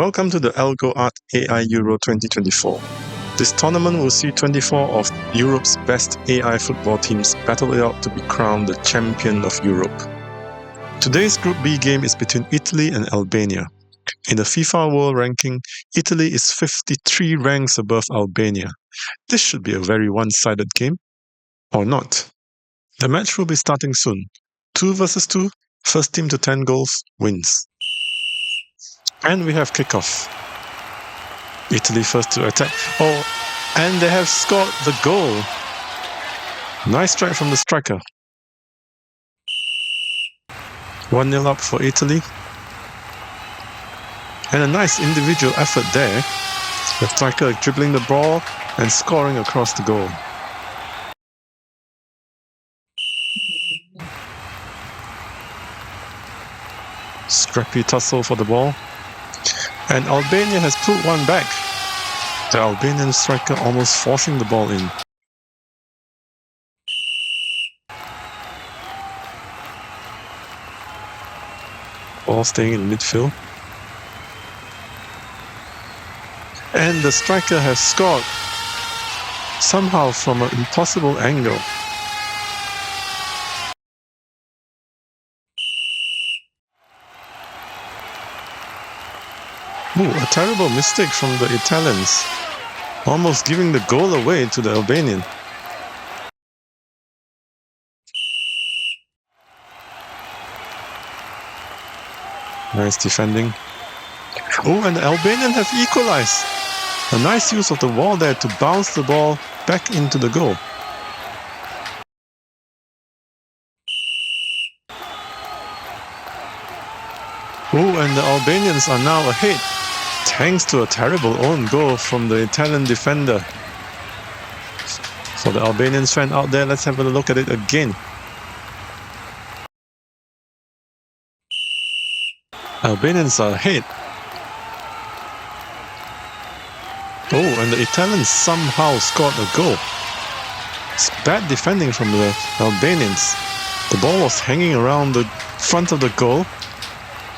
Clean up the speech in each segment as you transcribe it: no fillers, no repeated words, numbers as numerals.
Welcome to the Algo Art AI Euro 2024. This tournament will see 24 of Europe's best AI football teams battle it out to be crowned the champion of Europe. Today's Group B game is between Italy and Albania. In the FIFA World Ranking, Italy is 53 ranks above Albania. This should be a very one-sided game, or not. The match will be starting soon. 2 versus 2, first team to 10 goals wins. And we have kickoff. Italy first to attack. Oh, and they have scored the goal. Nice strike from the striker. 1-0 up for Italy. And a nice individual effort there. The striker dribbling the ball and scoring across the goal. Scrappy tussle for the ball. And Albania has put one back. The Albanian striker almost forcing the ball in. Ball staying in midfield. And the striker has scored somehow from an impossible angle. Ooh, a terrible mistake from the Italians, almost giving the goal away to the Albanian. Nice defending. Oh, and the Albanian have equalized. A nice use of the wall there to bounce the ball back into the goal. Oh, and the Albanians are now ahead, thanks to a terrible own goal from the Italian defender. For the Albanians fan out there, let's have a look at it again. Albanians are ahead. Oh, and the Italians somehow scored a goal. It's bad defending from the Albanians. The ball was hanging around the front of the goal,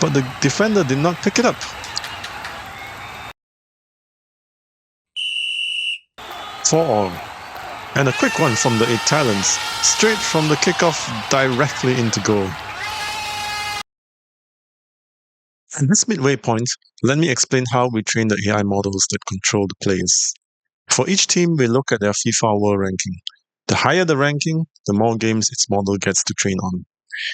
but the defender did not pick it up. For all. And a quick one from the Italians, straight from the kickoff directly into goal. At this midway point, let me explain how we train the AI models that control the players. For each team, we look at their FIFA World Ranking. The higher the ranking, the more games its model gets to train on.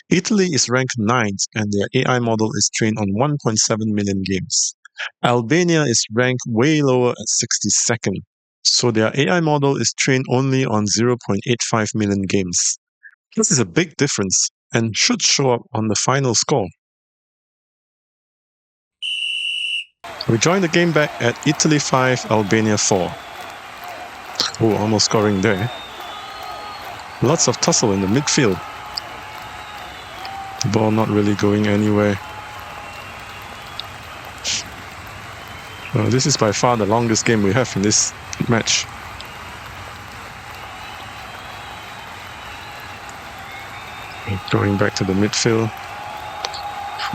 Italy is ranked 9th and their AI model is trained on 1.7 million games. Albania is ranked way lower at 62nd, so their AI model is trained only on 0.85 million games. This is a big difference and should show up on the final score. We join the game back at Italy 5, Albania 4. Oh, almost scoring there. Lots of tussle in the midfield. The ball not really going anywhere. This is by far the longest game we have in this match. Going back to the midfield.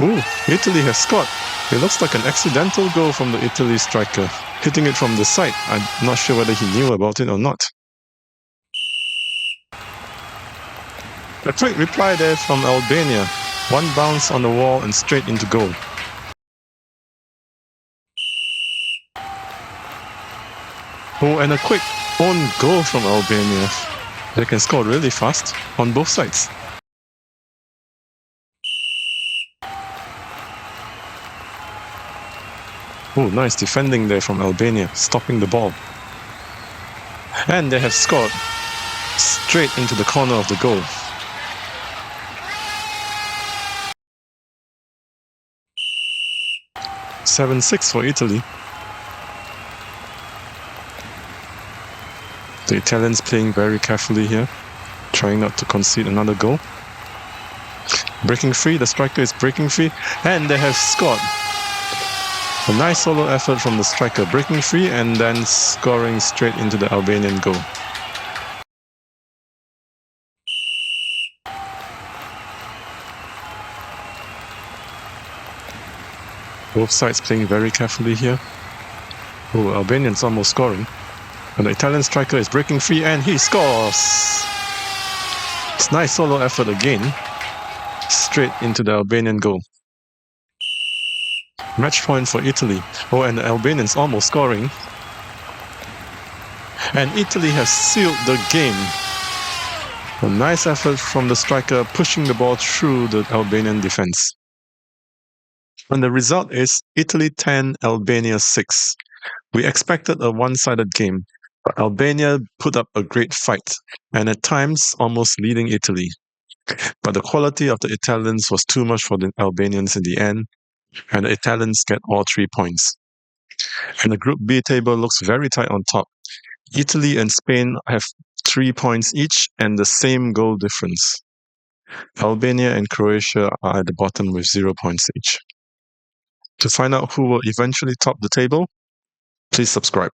Ooh, Italy has scored. It looks like an accidental goal from the Italy striker, hitting it from the side. I'm not sure whether he knew about it or not. A quick reply there from Albania. One bounce on the wall and straight into goal. Oh, and a quick own goal from Albania. They can score really fast on both sides. Oh, nice defending there from Albania, stopping the ball. And they have scored straight into the corner of the goal. (7-6) for Italy. The Italians playing very carefully here, trying not to concede another goal. Breaking free, the striker is breaking free, and they have scored. A nice solo effort from the striker, breaking free and then scoring straight into the Albanian goal. Both sides playing very carefully here. Oh, Albanian's almost scoring. And the Italian striker is breaking free and he scores! It's nice solo effort again. Straight into the Albanian goal. Match point for Italy. Oh, and the Albanians almost scoring. And Italy has sealed the game. A nice effort from the striker pushing the ball through the Albanian defense. And the result is Italy 10, Albania 6. We expected a one-sided game, but Albania put up a great fight, and at times almost leading Italy. But the quality of the Italians was too much for the Albanians in the end, and the Italians get all 3 points. And the Group B table looks very tight on top. Italy and Spain have 3 points each and the same goal difference. Albania and Croatia are at the bottom with 0 points each. To find out who will eventually top the table, please subscribe.